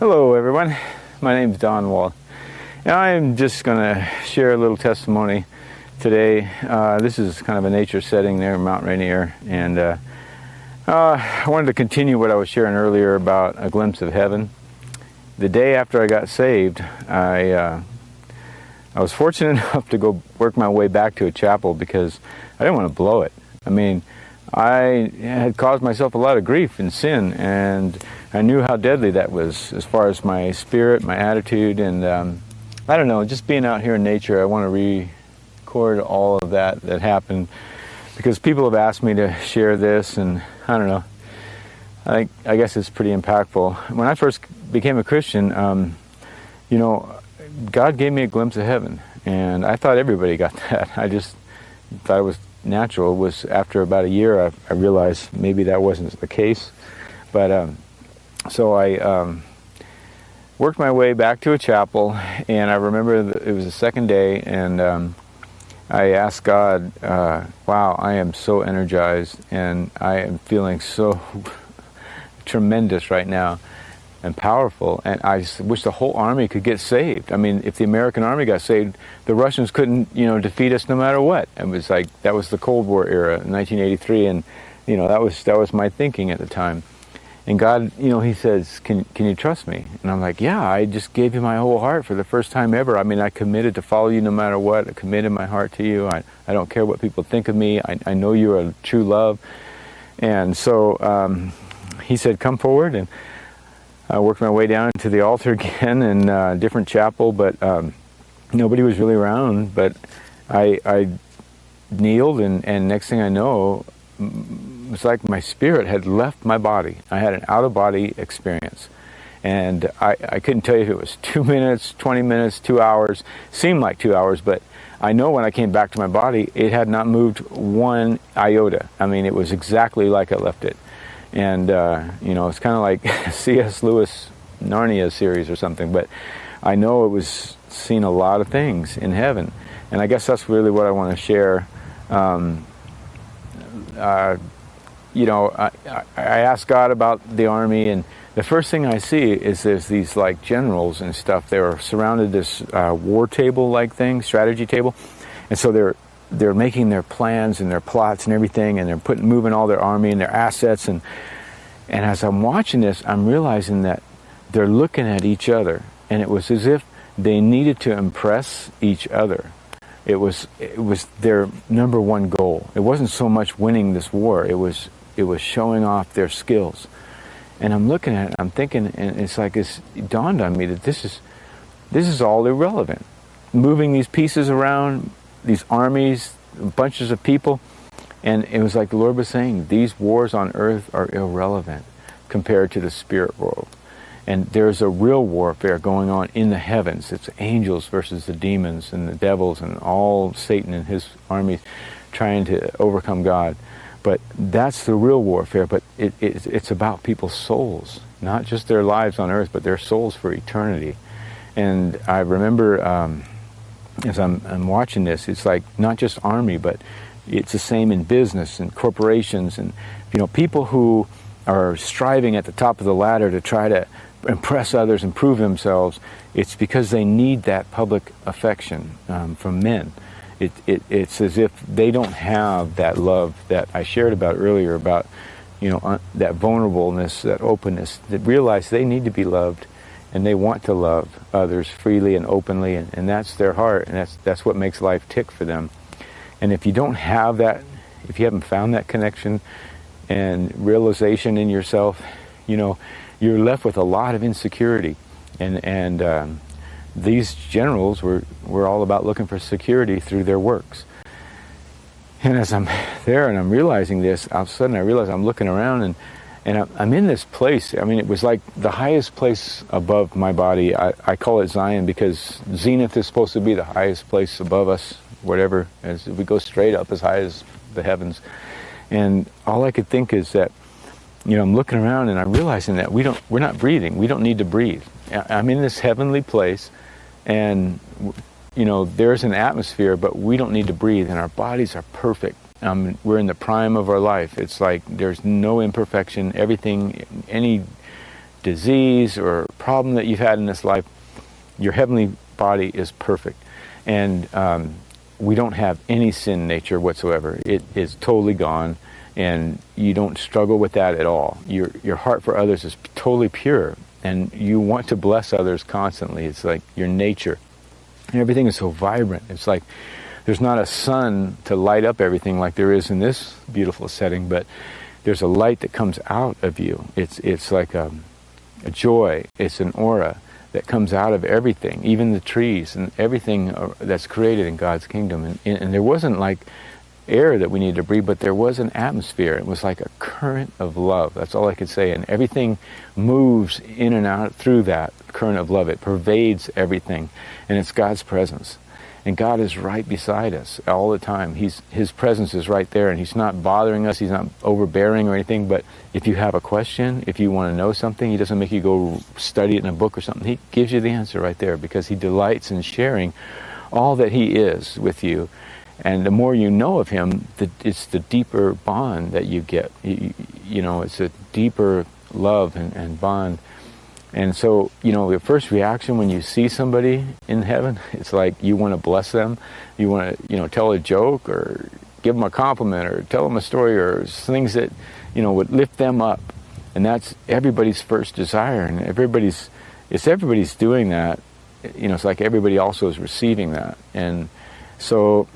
Hello everyone, my name is Don Wall. Now I'm just going to share a little testimony today. This is kind of a nature setting there in Mount Rainier, and I wanted to continue what I was sharing earlier about a glimpse of heaven. The day after I got saved, I was fortunate enough to go work my way back to a chapel because I didn't want to blow it. I mean, I had caused myself a lot of grief and sin, and I knew how deadly that was as far as my spirit, my attitude, and I don't know, just being out here in nature, I want to record all of that happened because people have asked me to share this, and I don't know, I guess it's pretty impactful. When I first became a Christian, you know, God gave me a glimpse of heaven, and I thought everybody got that. I just thought it was natural. It was after about a year I realized maybe that wasn't the case. But so I worked my way back to a chapel, and I remember it was the second day, and I asked God, wow, I am so energized, and I am feeling so tremendous right now and powerful, and I just wish the whole army could get saved. I mean, if the American army got saved, the Russians couldn't, you know, defeat us no matter what. It was like, that was the Cold War era, 1983, and, you know, that was my thinking at the time. And God, you know, He says, can you trust me? And I'm like, yeah, I just gave You my whole heart for the first time ever. I mean, I committed to follow You no matter what. I committed my heart to You. I don't care what people think of me. I know You're a true love. And so He said, come forward, and I worked my way down to the altar again in a different chapel, but nobody was really around. But I kneeled, and next thing I know, it's like my spirit had left my body. I had an out-of-body experience. And I couldn't tell you if it was 2 minutes, 20 minutes, 2 hours. Seemed like 2 hours, but I know when I came back to my body, it had not moved one iota. I mean, it was exactly like I left it. And, you know, it's kind of like C.S. Lewis Narnia series or something, but I know it was seeing a lot of things in heaven. And I guess that's really what I want to share. You know, I asked God about the army, and the first thing I see is there's these like generals and stuff. They were surrounded this war table like thing, strategy table. And so they're making their plans and their plots and everything, and they're moving all their army and their assets, and as I'm watching this, I'm realizing that they're looking at each other, and it was as if they needed to impress each other. It was their number one goal. It wasn't so much winning this war, it was showing off their skills. And I'm looking at it, I'm thinking, and it's like it dawned on me that this is all irrelevant. Moving these pieces around, these armies, bunches of people, and it was like the Lord was saying, these wars on earth are irrelevant compared to the spirit world. And there's a real warfare going on in the heavens. It's angels versus the demons and the devils and all Satan and his armies trying to overcome God. But that's the real warfare, but it's about people's souls, not just their lives on earth, but their souls for eternity. And I remember as I'm watching this, it's like not just army, but it's the same in business and corporations, and you know, people who are striving at the top of the ladder to try to impress others and prove themselves. It's because they need that public affection from men. It's as if they don't have that love that I shared about earlier, about, you know, that vulnerableness, that openness, that realize they need to be loved, and they want to love others freely and openly, and that's their heart, and that's what makes life tick for them. And if you don't have that, if you haven't found that connection and realization in yourself, you know, you're left with a lot of insecurity. And these generals were all about looking for security through their works. And as I'm there and I'm realizing this, all of a sudden I realize I'm looking around, and I'm in this place. I mean, it was like the highest place above my body. I call it Zion because Zenith is supposed to be the highest place above us, whatever, as we go straight up as high as the heavens. And all I could think is that, you know, I'm looking around and I'm realizing that we're not breathing. We don't need to breathe. I'm in this heavenly place, and, you know, there's an atmosphere, but we don't need to breathe, and our bodies are perfect. We're in the prime of our life. It's like there's no imperfection. Everything, any disease or problem that you've had in this life, your heavenly body is perfect. And we don't have any sin nature whatsoever. It is totally gone, and you don't struggle with that at all. Your heart for others is totally pure, and you want to bless others constantly. It's like your nature. And everything is so vibrant. It's like there's not a sun to light up everything like there is in this beautiful setting, but there's a light that comes out of you. It's like a joy. It's an aura that comes out of everything, even the trees and everything that's created in God's kingdom. And there wasn't like air that we needed to breathe, but there was an atmosphere. It was like a current of love. That's all I could say. And everything moves in and out through that current of love. It pervades everything. And it's God's presence. And God is right beside us all the time. His presence is right there, and He's not bothering us. He's not overbearing or anything. But if you have a question, if you want to know something, He doesn't make you go study it in a book or something. He gives you the answer right there, because He delights in sharing all that He is with you. And the more you know of Him, it's the deeper bond that you get. You know, it's a deeper love and bond. And so, you know, the first reaction when you see somebody in heaven, it's like you want to bless them. You want to, you know, tell a joke or give them a compliment or tell them a story or things that, you know, would lift them up. And that's everybody's first desire. And everybody's doing that. You know, it's like everybody also is receiving that. And so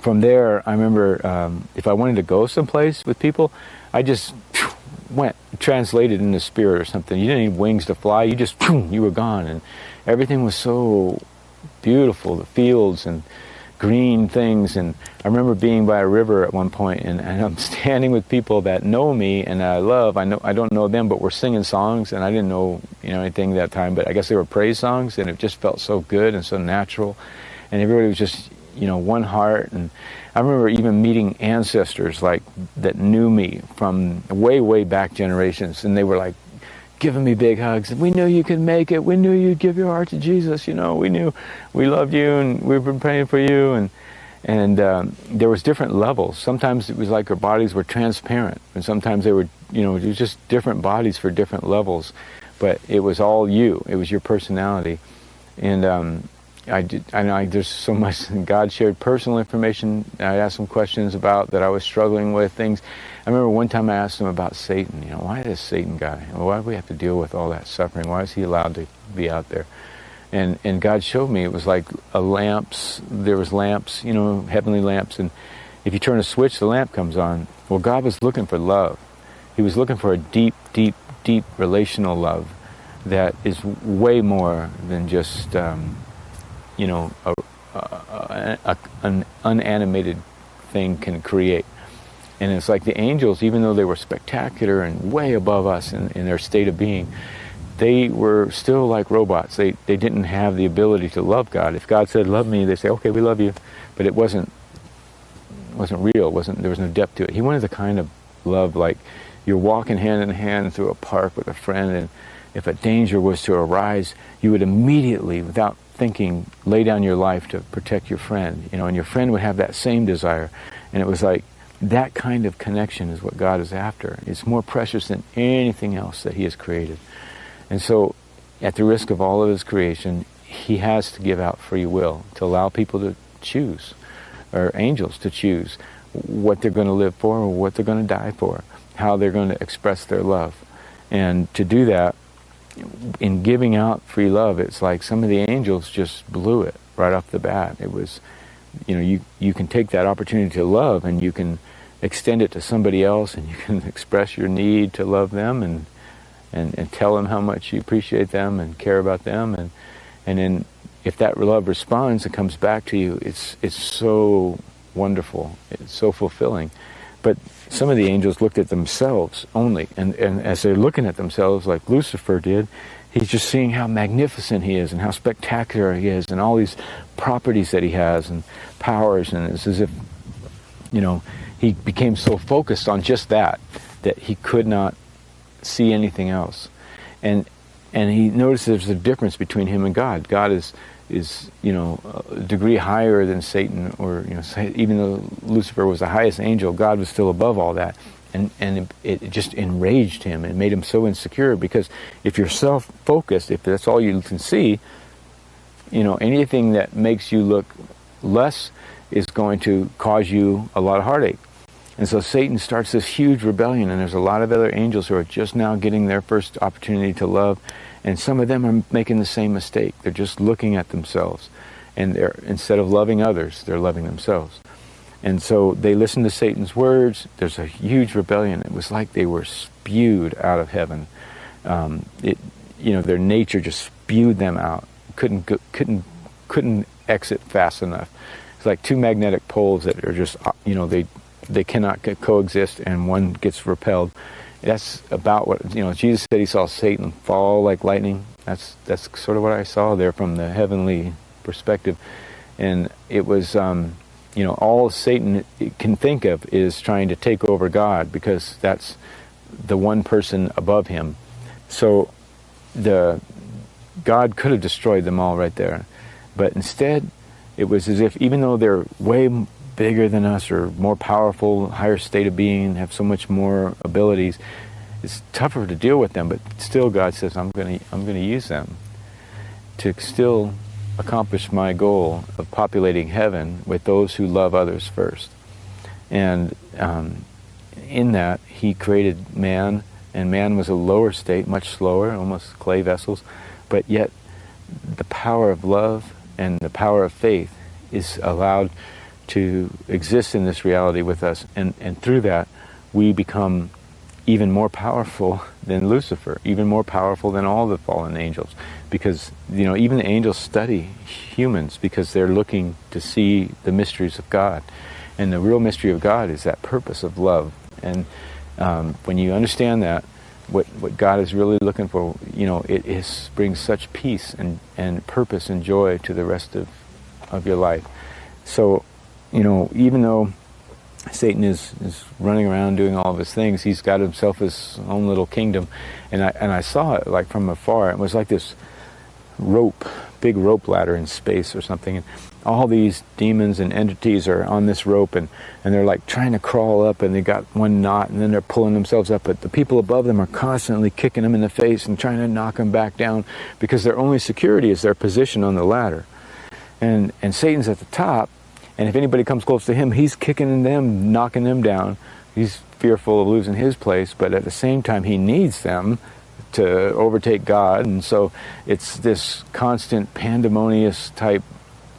from there, I remember if I wanted to go someplace with people, I just went, translated in the spirit or something. You didn't need wings to fly. You were gone. And everything was so beautiful, the fields and green things. And I remember being by a river at one point, and I'm standing with people that know me and that I love. I don't know them, but we're singing songs, and I didn't know, you know, anything that time, but I guess they were praise songs, and it just felt so good and so natural. And everybody was just, you know, one heart. And I remember even meeting ancestors like that knew me from way, way back generations, and they were like giving me big hugs. We knew you could make it. We knew you'd give your heart to Jesus. You know, we knew we loved you, and we've been praying for you. And there was different levels. Sometimes it was like our bodies were transparent, and sometimes they were, you know, it was just different bodies for different levels. But it was all you. It was your personality. And I know there's so much. God shared personal information. I asked some questions about that I was struggling with things. I remember one time I asked him about Satan. You know, why is Satan guy? Why do we have to deal with all that suffering? Why is he allowed to be out there? And God showed me it was like lamps. There was lamps, you know, heavenly lamps, and if you turn a switch, the lamp comes on. Well, God was looking for love. He was looking for a deep, deep, deep relational love that is way more than just you know, an unanimated thing can create. And it's like the angels, even though they were spectacular and way above us in their state of being, they were still like robots. They didn't have the ability to love God. If God said, love me, they say, okay, we love you. But it wasn't real. There was no depth to it. He wanted the kind of love like you're walking hand in hand through a park with a friend, and if a danger was to arise, you would immediately, without thinking, lay down your life to protect your friend, you know, and your friend would have that same desire. And it was like that kind of connection is what God is after. It's more precious than anything else that He has created. And so, at the risk of all of His creation, He has to give out free will to allow people to choose, or angels to choose, what they're going to live for or what they're going to die for, how they're going to express their love. And to do that, in giving out free love, it's like some of the angels just blew it right off the bat. It was, you know, you can take that opportunity to love, and you can extend it to somebody else, and you can express your need to love them and tell them how much you appreciate them and care about them, and then if that love responds and comes back to you, it's so wonderful, it's so fulfilling. But some of the angels looked at themselves only, and as they're looking at themselves, like Lucifer did, he's just seeing how magnificent he is and how spectacular he is and all these properties that he has and powers, and it's as if, you know, he became so focused on just that he could not see anything else. And he noticed there's a difference between him and God. God is you know, a degree higher than Satan, or, you know, even though Lucifer was the highest angel, God was still above all that. and it just enraged him and made him so insecure, because if you're self-focused, if that's all you can see, anything that makes you look less is going to cause you a lot of heartache. And so Satan starts this huge rebellion, and there's a lot of other angels who are just now getting their first opportunity to love, and some of them are making the same mistake. They're just looking at themselves, and instead of loving others, they're loving themselves. And so they listen to Satan's words. There's a huge rebellion. It was like they were spewed out of heaven. Their nature just spewed them out. Couldn't exit fast enough. It's like two magnetic poles that are just, they cannot coexist, and one gets repelled. That's about what, Jesus said he saw Satan fall like lightning. That's sort of what I saw there from the heavenly perspective. And it was, all Satan can think of is trying to take over God, because that's the one person above him. So God could have destroyed them all right there. But instead, it was as if, even though they're way bigger than us, or more powerful, higher state of being, have so much more abilities, it's tougher to deal with them. But still, God says, I'm going to use them to still accomplish my goal of populating heaven with those who love others first. And in that, he created man, and man was a lower state, much slower, almost clay vessels, but yet the power of love and the power of faith is allowed to exist in this reality with us, and through that we become even more powerful than Lucifer, even more powerful than all the fallen angels, because even the angels study humans because they're looking to see the mysteries of God, and the real mystery of God is that purpose of love. And when you understand that, what God is really looking for, it brings such peace and purpose and joy to the rest of your life. So even though Satan is running around doing all of his things, he's got himself his own little kingdom. And I saw it like from afar. It was like this big rope ladder in space or something. And all these demons and entities are on this rope, and they're like trying to crawl up, and they got one knot, and then they're pulling themselves up. But the people above them are constantly kicking them in the face and trying to knock them back down, because their only security is their position on the ladder. And Satan's at the top, and if anybody comes close to him, he's kicking them, knocking them down. He's fearful of losing his place, but at the same time, he needs them to overtake God. And so it's this constant pandemonious type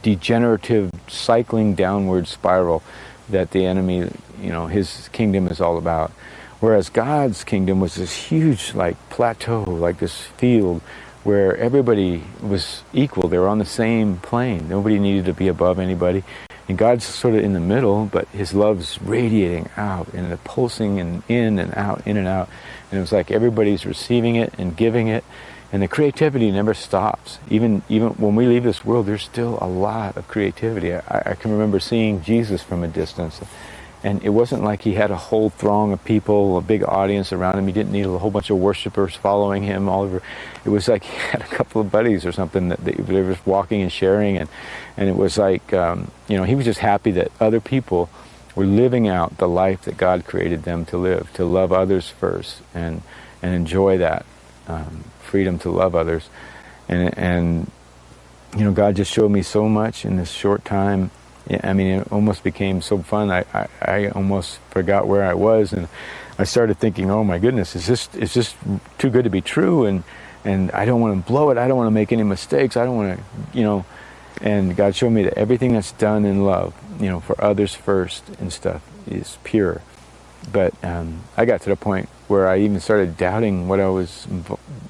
degenerative cycling downward spiral that the enemy, his kingdom is all about. Whereas God's kingdom was this huge plateau, like this field where everybody was equal. They were on the same plane. Nobody needed to be above anybody. And God's sort of in the middle, but his love's radiating out and the pulsing and in and out, in and out. And it was like everybody's receiving it and giving it. And the creativity never stops. Even when we leave this world, there's still a lot of creativity. I can remember seeing Jesus from a distance. And it wasn't like he had a whole throng of people, a big audience around him. He didn't need a whole bunch of worshipers following him all over. It was like he had a couple of buddies or something that they were just walking and sharing. And it was like, he was just happy that other people were living out the life that God created them to live, to love others first and enjoy that freedom to love others. And God just showed me so much in this short time. I mean, it almost became so fun. I almost forgot where I was, and I started thinking, oh my goodness, is this too good to be true? And I don't want to blow it. I don't want to make any mistakes. I don't want to, and God showed me that everything that's done in love, for others first and stuff, is pure. But I got to the point where I even started doubting what I was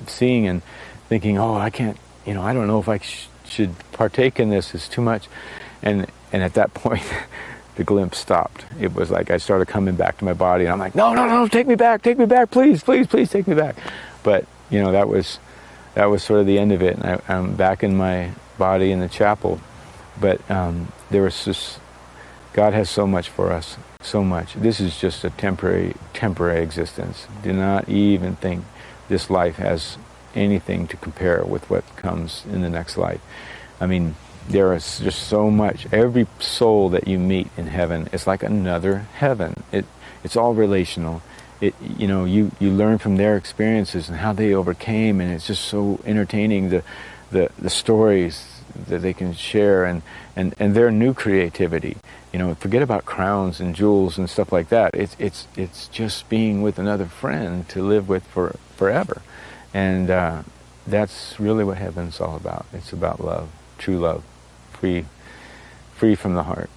seeing and thinking, oh, I can't, I don't know if I should partake in this. It's too much. And at that point, the glimpse stopped. It was like I started coming back to my body, and I'm like, no, take me back, please take me back. But, that was sort of the end of it, and I'm back in my body in the chapel. But there was just, God has so much for us, so much. This is just a temporary existence. Do not even think this life has anything to compare with what comes in the next life. I mean, there is just so much. Every soul that you meet in heaven is like another heaven. It's all relational. you learn from their experiences and how they overcame, and it's just so entertaining, the stories that they can share, and their new creativity. Forget about crowns and jewels and stuff like that. It's just being with another friend to live with forever, and that's really what heaven's all about. It's about love, true love, free from the heart.